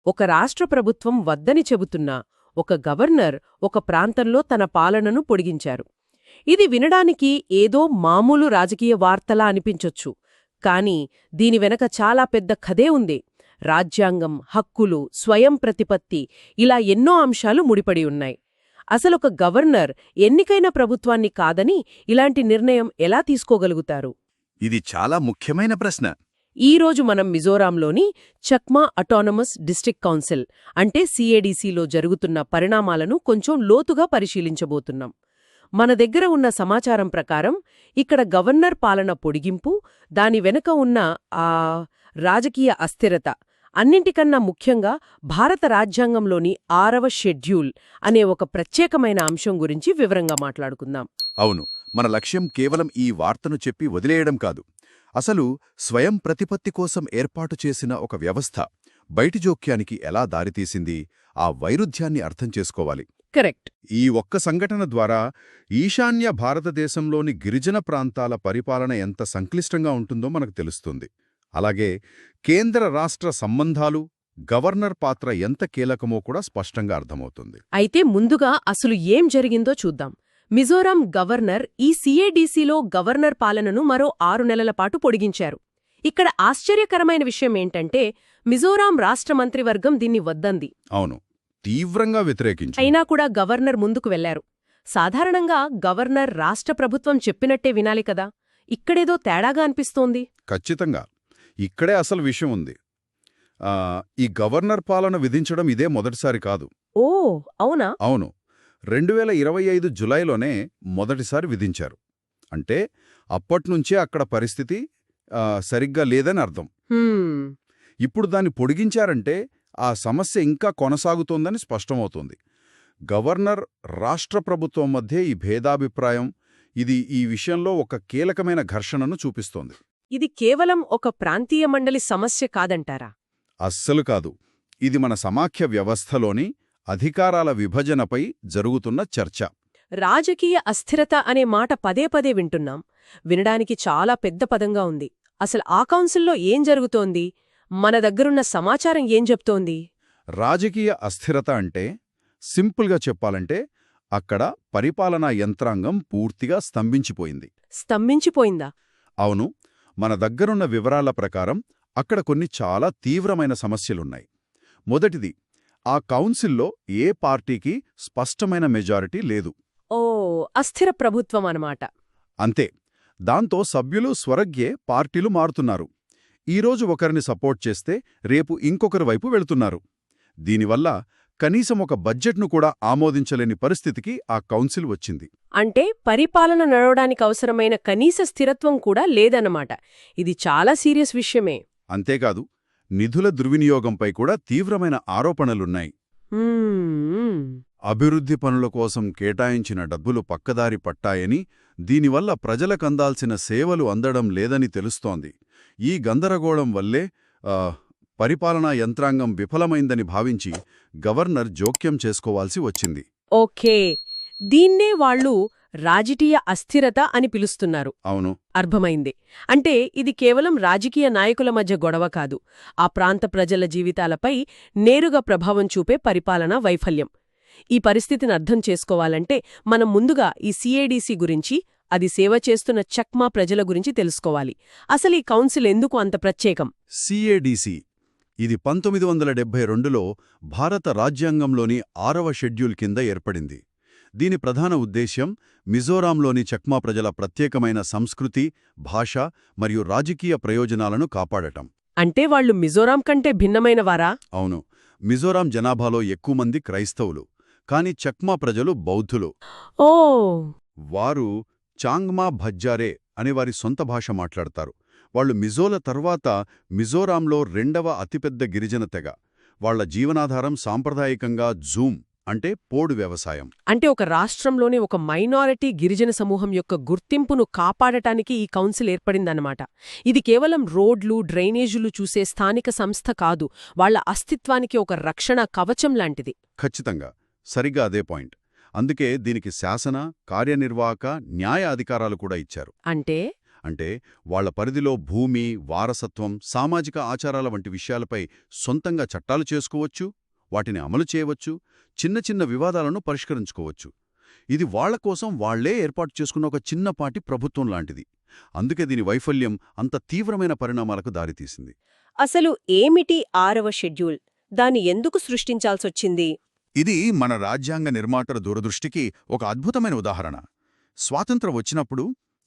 ఒక రాష్ట్ర ప్రభుత్వం వద్దని చెబుతున్నా ఒక గవర్నర్ ఒక ప్రాంతంలో తన పాలనను పొడిగించారు. ఇది వినడానికి ఏదో మామూలు రాజకీయ వార్తలా అనిపించొచ్చు. కాని దీని వెనక చాలా పెద్ద కథే ఉంది. రాజ్యాంగం, హక్కులు, స్వయం ప్రతిపత్తి ఇలా ఎన్నో అంశాలు ముడిపడి ఉన్నాయి. అసలొక గవర్నర్ ఎన్నికైన ప్రభుత్వాన్ని కాదని ఇలాంటి నిర్ణయం ఎలా తీసుకోగలుగుతారు? ఇది చాలా ముఖ్యమైన ప్రశ్న. ఈరోజు మనం మిజోరాంలోని చక్మా అటానమస్ డిస్ట్రిక్ట్ కౌన్సిల్ అంటే సిఏడిసిలో జరుగుతున్న పరిణామాలను కొంచెం లోతుగా పరిశీలించబోతున్నాం. మన దగ్గర ఉన్న సమాచారం ప్రకారం ఇక్కడ గవర్నర్ పాలన పొడిగింపు, దాని వెనుక ఉన్న రాజకీయ అస్థిరత, అన్నింటికన్నా ముఖ్యంగా భారత రాజ్యాంగంలోని 6వ షెడ్యూల్ అనే ఒక ప్రత్యేకమైన అంశం గురించి వివరంగా మాట్లాడుకుందాం. అవును, మన లక్ష్యం కేవలం ఈ వార్తను చెప్పి వదిలేయడం కాదు. అసలు స్వయం ప్రతిపత్తి కోసం ఏర్పాటు చేసిన ఒక వ్యవస్థ బయటి జోక్యానికి ఎలా దారితీసింది, ఆ వైరుధ్యాన్ని అర్థం చేసుకోవాలి. కరెక్ట్. ఈ ఒక్క సంఘటన ద్వారా ఈశాన్య భారతదేశంలోని గిరిజన ప్రాంతాల పరిపాలన ఎంత సంక్లిష్టంగా ఉంటుందో మనకు తెలుస్తుంది. అలాగే కేంద్ర రాష్ట్ర సంబంధాలు, గవర్నర్ పాత్ర ఎంత కీలకమో కూడా స్పష్టంగా అర్థమవుతుంది. అయితే ముందుగా అసలు ఏం జరిగిందో చూద్దాం. మిజోరాం గవర్నర్ ఈ సిఏడిసిలో గవర్నర్ పాలనను మరో 6 నెలల పాటు పొడిగించారు. ఇక్కడ ఆశ్చర్యకరమైన విషయం ఏంటంటే మిజోరాం రాష్ట్ర మంత్రివర్గం దీన్ని వద్దంది. అవును, తీవ్రంగా వ్యతిరేకించారు. అయినా కూడా గవర్నర్ ముందుకు వెళ్లారు. సాధారణంగా గవర్నర్ రాష్ట్ర ప్రభుత్వం చెప్పినట్టే వినాలి కదా. ఇక్కడేదో తేడాగా అనిపిస్తోంది. ఖచ్చితంగా ఇక్కడే అసలు విషయం ఉంది. ఈ గవర్నర్ పాలన విధించడం ఇదే మొదటిసారి కాదు. ఓ అవునా? అవును, 2025 జులైలోనే మొదటిసారి విధించారు. అంటే అప్పట్నుంచే అక్కడ పరిస్థితి సరిగ్గా లేదని అర్థం. ఇప్పుడు దాన్ని పొడిగించారంటే ఆ సమస్య ఇంకా కొనసాగుతోందని స్పష్టమవుతోంది. గవర్నర్, రాష్ట్ర ప్రభుత్వం మధ్య ఈ భేదాభిప్రాయం ఇది ఈ విషయంలో ఒక కీలకమైన ఘర్షణను చూపిస్తోంది. ఇది కేవలం ఒక ప్రాంతీయ మండలి సమస్య కాదంటారా? అస్సలు కాదు. ఇది మన సమాఖ్య వ్యవస్థలోని అధికారాల విభజనపై జరుగుతున్న చర్చ. రాజకీయ అస్థిరత అనే మాట పదే పదే వింటున్నాం. వినడానికి చాలా పెద్ద పదంగా ఉంది. అసలు ఆ కౌన్సిల్లో ఏం జరుగుతోంది? మన దగ్గరున్న సమాచారం ఏం చెప్తోంది? రాజకీయ అస్థిరత అంటే సింపుల్గా చెప్పాలంటే అక్కడ పరిపాలనా యంత్రాంగం పూర్తిగా స్తంభించిపోయింది. స్తంభించిపోయిందా? అవును, మన దగ్గరున్న వివరాల ప్రకారం అక్కడ కొన్ని చాలా తీవ్రమైన సమస్యలున్నాయి. మొదటిది, ఆ కౌన్సిల్లో ఏ పార్టీకి స్పష్టమైన మెజారిటీ లేదు. ఓ, అస్థిర ప్రభుత్వం అన్నమాట. అంతే. దాంతో సభ్యులు స్వరగ్యే పార్టీలు మారుతున్నారు. ఈరోజు ఒకరిని సపోర్ట్ చేస్తే రేపు ఇంకొకరి వైపు వెళుతున్నారు. దీనివల్ల కనీసం ఒక బడ్జెట్ను కూడా ఆమోదించలేని పరిస్థితికి ఆ కౌన్సిల్ వచ్చింది. అంటే పరిపాలన నడవడానికి అవసరమైన కనీస స్థిరత్వం కూడా లేదన్నమాట. ఇది చాలా సీరియస్ విషయమే. అంతేకాదు, నిధుల దుర్వినియోగంపై కూడా తీవ్రమైన ఆరోపణలున్నాయి. అభివృద్ధి పనుల కోసం కేటాయించిన డబ్బులు పక్కదారి పట్టాయని, దీనివల్ల ప్రజలకందాల్సిన సేవలు అందడం లేదని తెలుస్తోంది. ఈ గందరగోళం వల్లే పరిపాలనా యంత్రాంగం విఫలమైందని భావించి గవర్నర్ జోక్యం చేసుకోవాల్సి వచ్చింది. ఓకే, దీన్నే వాళ్ళు రాజకీయ అస్థిరత అని పిలుస్తున్నారు. అవును, అర్థమైంది. అంటే ఇది కేవలం రాజకీయ నాయకుల మధ్య గొడవ కాదు, ఆ ప్రాంత ప్రజల జీవితాలపై నేరుగా ప్రభావం చూపే పరిపాలనా వైఫల్యం. ఈ పరిస్థితిని అర్థం చేసుకోవాలంటే మనం ముందుగా ఈ సిఏడిసి గురించి, అది సేవ చేస్తున్న చక్మా ప్రజల గురించి తెలుసుకోవాలి. అసలు ఈ కౌన్సిల్ ఎందుకు అంత ప్రత్యేకం? సిఏడిసి ఇది 1972లో భారత రాజ్యాంగంలోని 6వ షెడ్యూల్ కింద ఏర్పడింది. దీని ప్రధాన ఉద్దేశ్యం మిజోరాంలోని చక్మా ప్రజల ప్రత్యేకమైన సంస్కృతి, భాష మరియు రాజకీయ ప్రయోజనాలను కాపాడటం. అంటే వాళ్ళు మిజోరాం కంటే భిన్నమైనవారా? అవును, మిజోరాం జనాభాలో ఎక్కువ మంది క్రైస్తవులు, కాని చక్మా ప్రజలు బౌద్ధులు. ఓ, వారు చాంగ్మా భజ్జారే అనే వారి సొంత భాష మాట్లాడతారు. వాళ్లు మిజోల తర్వాత మిజోరాంలో 2వ అతిపెద్ద గిరిజన తెగ. వాళ్ల జీవనాధారం సాంప్రదాయకంగా జూమ్ అంటే పోడు వ్యవసాయం. అంటే ఒక రాష్ట్రంలోని ఒక మైనారిటీ గిరిజన సమూహం యొక్క గుర్తింపును కాపాడటానికి ఈ కౌన్సిల్ ఏర్పడిందన్నమాట. ఇది కేవలం రోడ్లు, డ్రైనేజీలు చూసే స్థానిక సంస్థ కాదు, వాళ్ల అస్తిత్వానికి ఒక రక్షణ కవచం లాంటిది. ఖచ్చితంగా, సరిగ్గా అదే పాయింట్. అందుకే దీనికి శాసన, కార్యనిర్వాహక, న్యాయ అధికారాలు కూడా ఇచ్చారు. అంటే వాళ్ల పరిధిలో భూమి, వారసత్వం, సామాజిక ఆచారాల వంటి విషయాలపై సొంతంగా చట్టాలు చేసుకోవచ్చు, వాటిని అమలు చేయవచ్చు, చిన్న చిన్న వివాదాలను పరిష్కరించుకోవచ్చు. ఇది వాళ్ల కోసం వాళ్లే ఏర్పాటు చేసుకున్న ఒక చిన్నపాటి ప్రభుత్వం లాంటిది. అందుకే దీని వైఫల్యం అంత తీవ్రమైన పరిణామాలకు దారితీసింది. అసలు ఏమిటి 6వ షెడ్యూల్? దాన్ని ఎందుకు సృష్టించాల్సొచ్చింది? ఇది మన రాజ్యాంగ నిర్మాతల దూరదృష్టికి ఒక అద్భుతమైన ఉదాహరణ. స్వాతంత్రం వచ్చినప్పుడు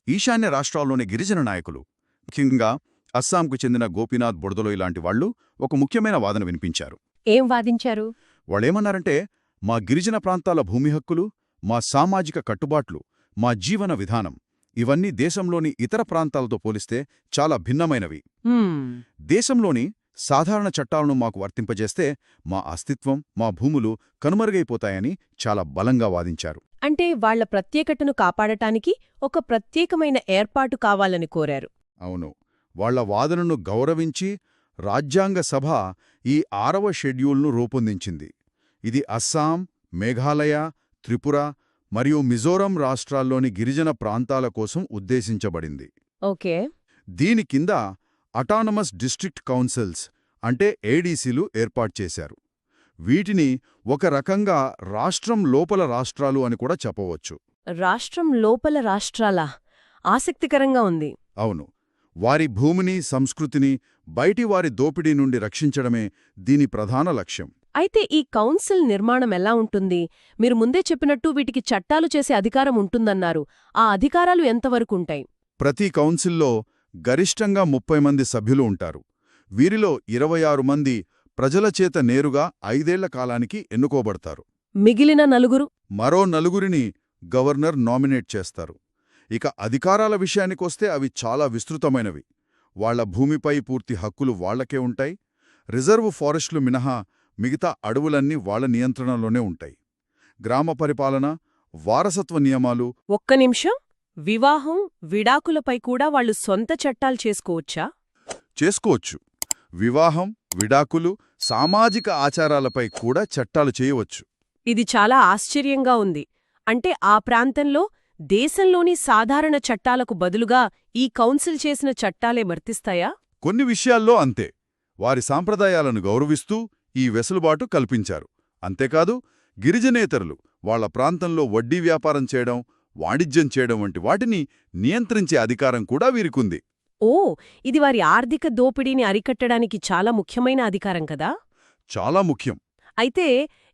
ఈశాన్య రాష్ట్రాల్లోని గిరిజన నాయకులు, ముఖ్యంగా అస్సాంకు చెందిన గోపీనాథ్ బొర్దలోయ్ లాంటి వాళ్లు ఒక ముఖ్యమైన వాదన వినిపించారు. ఏం వాదించారు? వాళ్ళేమన్నారంటే, మా గిరిజన ప్రాంతాల భూమి హక్కులు, మా సామాజిక కట్టుబాట్లు, మా జీవన విధానం ఇవన్నీ దేశంలోని ఇతర ప్రాంతాలతో పోలిస్తే చాలా భిన్నమైనవి. దేశంలోని సాధారణ చట్టాలను మాకు వర్తింపజేస్తే మా అస్తిత్వం, మా భూములు కనుమరుగైపోతాయని చాలా బలంగా వాదించారు. అంటే వాళ్ల ప్రత్యేకతను కాపాడటానికి ఒక ప్రత్యేకమైన ఏర్పాటు కావాలని కోరారు. అవును, వాళ్ల వాదనను గౌరవించి రాజ్యాంగ సభ ఈ 6వ షెడ్యూల్ను రూపొందించింది. ఇది అస్సాం, మేఘాలయ, త్రిపుర మరియు మిజోరం రాష్ట్రాల్లోని గిరిజన ప్రాంతాల కోసం ఉద్దేశించబడింది. ఓకే. దీని కింద అటానమస్ డిస్ట్రిక్ట్ కౌన్సిల్స్ అంటే ఏడీసీలు ఏర్పాటు చేశారు. వీటిని ఒక రకంగా రాష్ట్రం లోపల రాష్ట్రాలు అని కూడా చెప్పవచ్చు. రాష్ట్రం లోపల రాష్ట్రాలా? ఆసక్తికరంగా ఉంది. అవును, వారి భూమిని, సంస్కృతిని బయటి వారి దోపిడీ నుండి రక్షించడమే దీని ప్రధాన లక్ష్యం. అయితే ఈ కౌన్సిల్ నిర్మాణం ఎలా ఉంటుంది? మీరు ముందే చెప్పినట్టు వీటికి చట్టాలు చేసే అధికారం ఉంటుందన్నారు. ఆ అధికారాలు ఎంతవరకుంటాయి? ప్రతి కౌన్సిల్లో గరిష్టంగా 30 మంది సభ్యులు ఉంటారు. వీరిలో 26 మంది ప్రజలచేత నేరుగా 5 ఏళ్ల కాలానికి ఎన్నుకోబడతారు. మిగిలిన 4? మరో 4 గవర్నర్ నామినేట్ చేస్తారు. ఇక అధికారాల విషయానికొస్తే అవి చాలా విస్తృతమైనవి. వాళ్ల భూమిపై పూర్తి హక్కులు వాళ్లకే ఉంటాయి. రిజర్వ్ ఫారెస్టులు మినహా మిగతా అడవులన్నీ వాళ్ల నియంత్రణలోనే ఉంటాయి. గ్రామ పరిపాలన, వారసత్వ నియమాలు. ఒక్క నిమిషం. వివాహం, విడాకులపై కూడా వాళ్లు సొంత చట్టాలు చేసుకోవచ్చా? చేసుకోవచ్చు. వివాహం, విడాకులు, సామాజిక ఆచారాలపై కూడా చట్టాలు చేయవచ్చు. ఇది చాలా ఆశ్చర్యంగా ఉంది. అంటే ఆ ప్రాంతంలో దేశంలోని సాధారణ చట్టాలకు బదులుగా ఈ కౌన్సిల్ చేసిన చట్టాలే వర్తిస్తాయా? కొన్ని విషయాల్లో అంతే. వారి సాంప్రదాయాలను గౌరవిస్తూ ఈ వెసులుబాటు కల్పించారు. అంతేకాదు, గిరిజనేతరులు వాళ్ల ప్రాంతంలో వడ్డీ వ్యాపారం చేయడం, వాణిజ్యం చేయడం వంటి వాటిని నియంత్రించే అధికారం కూడా వీరికుంది. ఓ, ఇది వారి ఆర్థిక దోపిడీని అరికట్టడానికి చాలా ముఖ్యమైన అధికారం కదా? చాలా ముఖ్యం. అయితే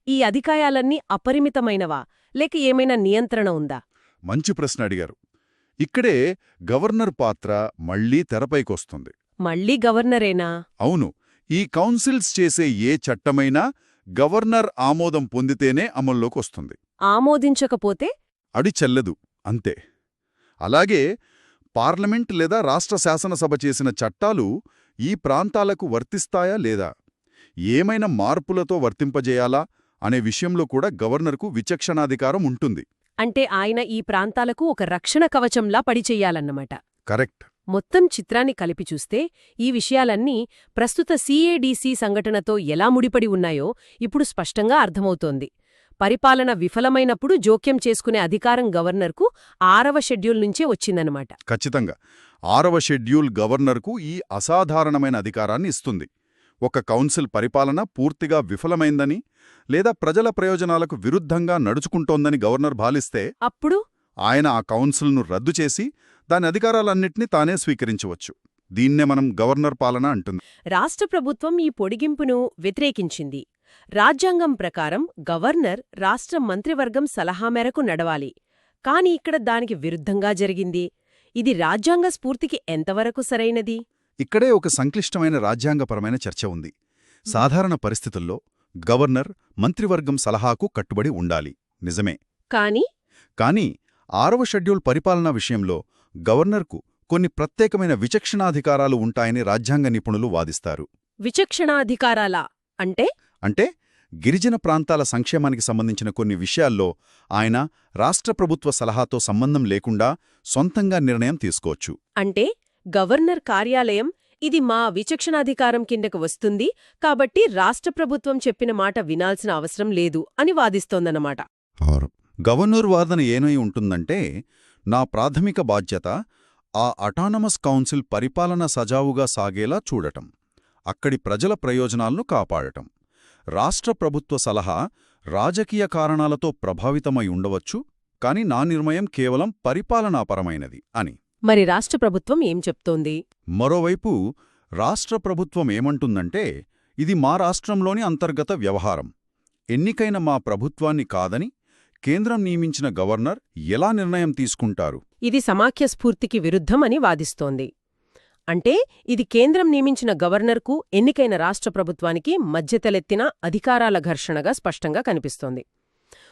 ఈ అధికారాలన్నీ అపరిమితమైనవా, లేక ఏమైనా నియంత్రణ ఉందా? మంచి ప్రశ్న అడిగారు. ఇక్కడే గవర్నర్ పాత్ర మళ్లీ తెరపైకొస్తుంది. మళ్లీ గవర్నరేనా? అవును. ఈ కౌన్సిల్స్ చేసే ఏ చట్టమైనా గవర్నర్ ఆమోదం పొందితేనే అమల్లోకొస్తుంది. ఆమోదించకపోతే అది చెల్లదు, అంతే. అలాగే పార్లమెంట్ లేదా రాష్ట్ర శాసనసభ చేసిన చట్టాలు ఈ ప్రాంతాలకు వర్తిస్తాయా లేదా, ఏమైనా మార్పులతో వర్తింపజేయాలా అనే విషయంలో కూడా గవర్నర్కు విచక్షణాధికారం ఉంటుంది. అంటే ఆయన ఈ ప్రాంతాలకు ఒక రక్షణ కవచంలా పడిచెయ్యాలన్నమాట. కరెక్ట్. మొత్తం చిత్రాన్ని కలిపి చూస్తే ఈ విషయాలన్నీ ప్రస్తుత సిఏడిసి సంఘటనతో ఎలా ముడిపడి ఉన్నాయో ఇప్పుడు స్పష్టంగా అర్థమవుతోంది. పరిపాలన విఫలమైనప్పుడు జోక్యం చేసుకునే అధికారం గవర్నర్కు 6వ షెడ్యూల్ నుంచే వచ్చిందన్నమాట. ఖచ్చితంగా 6వ షెడ్యూల్ గవర్నర్కు ఈ అసాధారణమైన అధికారాన్ని ఇస్తుంది. ఒక కౌన్సిల్ పరిపాలన పూర్తిగా విఫలమైందని లేదా ప్రజల ప్రయోజనాలకు విరుద్ధంగా నడుచుకుంటోందని గవర్నర్ భావిస్తే అప్పుడు ఆయన ఆ కౌన్సిల్ను రద్దు చేసి దాని అధికారాలన్నింటినీ తానే స్వీకరించవచ్చు. దీన్నే మనం గవర్నర్ పాలన అంటుంది. రాష్ట్ర ప్రభుత్వం ఈ పొడిగింపును వ్యతిరేకించింది. రాజ్యాంగం ప్రకారం గవర్నర్ రాష్ట్ర మంత్రివర్గం సలహా మేరకు నడవాలి. కాని ఇక్కడ దానికి విరుద్ధంగా జరిగింది. ఇది రాజ్యాంగ స్ఫూర్తికి ఎంతవరకు సరైనది? ఇక్కడే ఒక సంక్లిష్టమైన రాజ్యాంగపరమైన చర్చ ఉంది. సాధారణ పరిస్థితుల్లో గవర్నర్ మంత్రివర్గం సలహాకు కట్టుబడి ఉండాలి, నిజమే. కానీ 6వ షెడ్యూల్ పరిపాలనా విషయంలో గవర్నర్కు కొన్ని ప్రత్యేకమైన విచక్షణాధికారాలు ఉంటాయని రాజ్యాంగ నిపుణులు వాదిస్తారు. విచక్షణాధికారాలా అంటే గిరిజన ప్రాంతాల సంక్షేమానికి సంబంధించిన కొన్ని విషయాల్లో ఆయన రాష్ట్ర ప్రభుత్వ సలహాతో సంబంధం లేకుండా సొంతంగా నిర్ణయం తీసుకోవచ్చు. అంటే గవర్నర్ కార్యాలయం ఇది మా విచక్షణాధికారం కిందకు వస్తుంది, కాబట్టి రాష్ట్ర ప్రభుత్వం చెప్పిన మాట వినాల్సిన అవసరం లేదు అని వాదిస్తోందన్నమాట. గవర్నర్ వాదన ఏమై ఉంటుందంటే, నా ప్రాథమిక బాధ్యత ఆ అటానమస్ కౌన్సిల్ పరిపాలన సజావుగా సాగేలా చూడటం, అక్కడి ప్రజల ప్రయోజనాలను కాపాడటం. రాష్ట్ర ప్రభుత్వ సలహా రాజకీయ కారణాలతో ప్రభావితమై ఉండవచ్చు, కాని నా నిర్ణయం కేవలం పరిపాలనాపరమైనది అని. మరి రాష్ట్ర ప్రభుత్వం ఏం చెప్తోంది? మరోవైపు రాష్ట్ర ప్రభుత్వం ఏమంటుందంటే, ఇది మా రాష్ట్రంలోని అంతర్గత వ్యవహారం, ఎన్నికైన మా ప్రభుత్వాన్ని కాదని కేంద్రం నియమించిన గవర్నర్ ఎలా నిర్ణయం తీసుకుంటారు? ఇది సమాఖ్య స్ఫూర్తికి విరుద్ధమని వాదిస్తోంది. అంటే ఇది కేంద్రం నియమించిన గవర్నర్కు ఎన్నికైన రాష్ట్ర ప్రభుత్వానికి మధ్య తలెత్తిన అధికారాల ఘర్షణగా స్పష్టంగా కనిపిస్తోంది.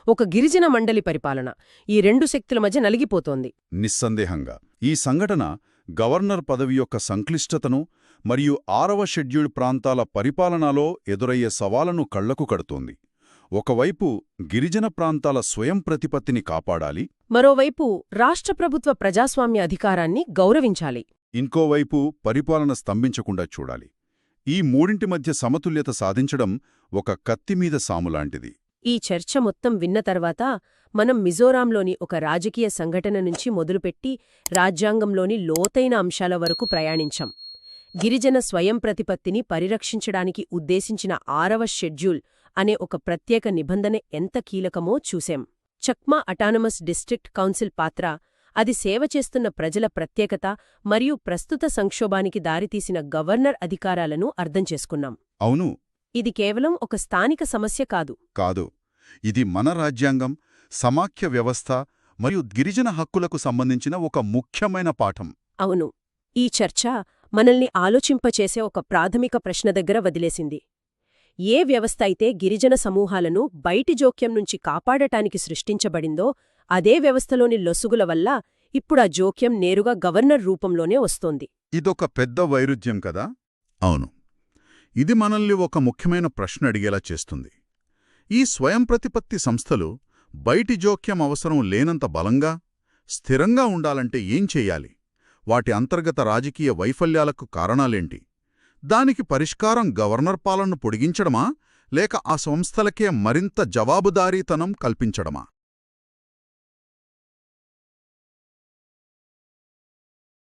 ఒక గిరిజన మండలి పరిపాలన ఈ రెండు శక్తుల మధ్య నలిగిపోతోంది. నిస్సందేహంగా ఈ సంఘటన గవర్నర్ పదవి యొక్క సంక్లిష్టతను మరియు 6వ షెడ్యూల్ ప్రాంతాల పరిపాలనలో ఎదురయ్యే సవాలను కళ్లకు కడుతోంది. ఒకవైపు గిరిజన ప్రాంతాల స్వయం ప్రతిపత్తిని కాపాడాలి, మరోవైపు రాష్ట్ర ప్రభుత్వ ప్రజాస్వామ్య అధికారాన్ని గౌరవించాలి. ఇంకోవైపు పరిపాలన స్తంభించకుండా చూడాలి. ఈ మూడింటి మధ్య సమతుల్యత సాధించడం ఒక కత్తిమీద సాములాంటిది. ఈ చర్చ మొత్తం విన్న తర్వాత మనం మిజోరాంలోని ఒక రాజకీయ సంఘటన నుంచి మొదలుపెట్టి రాజ్యాంగంలోని లోతైన అంశాల వరకు ప్రయాణించాం. గిరిజన స్వయం ప్రతిపత్తిని పరిరక్షించడానికి ఉద్దేశించిన 6వ షెడ్యూల్ అనే ఒక ప్రత్యేక నిబంధన ఎంత కీలకమో చూశాం. చక్మా అటానమస్ డిస్ట్రిక్ట్ కౌన్సిల్ పాత్ర, అది సేవ చేస్తున్న ప్రజల ప్రత్యేకత మరియు ప్రస్తుత సంక్షోభానికి దారితీసిన గవర్నర్ అధికారాలను అర్థం చేసుకున్నాం. అవును, ఇది కేవలం ఒక స్థానిక సమస్య కాదు. కాదు, ఇది మన రాజ్యాంగం, సమాఖ్య వ్యవస్థ మరియు గిరిజన హక్కులకు సంబంధించిన ఒక ముఖ్యమైన పాఠం. అవును, ఈ చర్చ మనల్ని ఆలోచింపచేసే ఒక ప్రాథమిక ప్రశ్న దగ్గర వదిలేసింది. ఏ వ్యవస్థ అయితే గిరిజన సమూహాలను బయటి జోక్యం నుంచి కాపాడటానికి సృష్టించబడిందో అదే వ్యవస్థలోని లొసుగుల వల్ల ఇప్పుడా జోక్యం నేరుగా గవర్నర్ రూపంలోనే వస్తోంది. ఇదొక పెద్ద వైరుధ్యం కదా? అవును, ఇది మనల్ని ఒక ముఖ్యమైన ప్రశ్న అడిగేలా చేస్తుంది. ఈ స్వయం ప్రతిపత్తి సంస్థలు బయటి జోక్యం అవసరం లేనంత బలంగా, స్థిరంగా ఉండాలంటే ఏం చెయ్యాలి? వాటి అంతర్గత రాజకీయ వైఫల్యాలకు కారణాలేంటి? దానికి పరిష్కారం గవర్నర్ పాలనను పొడిగించడమా, లేక ఆ సంస్థలకే మరింత జవాబుదారీతనం కల్పించడమా?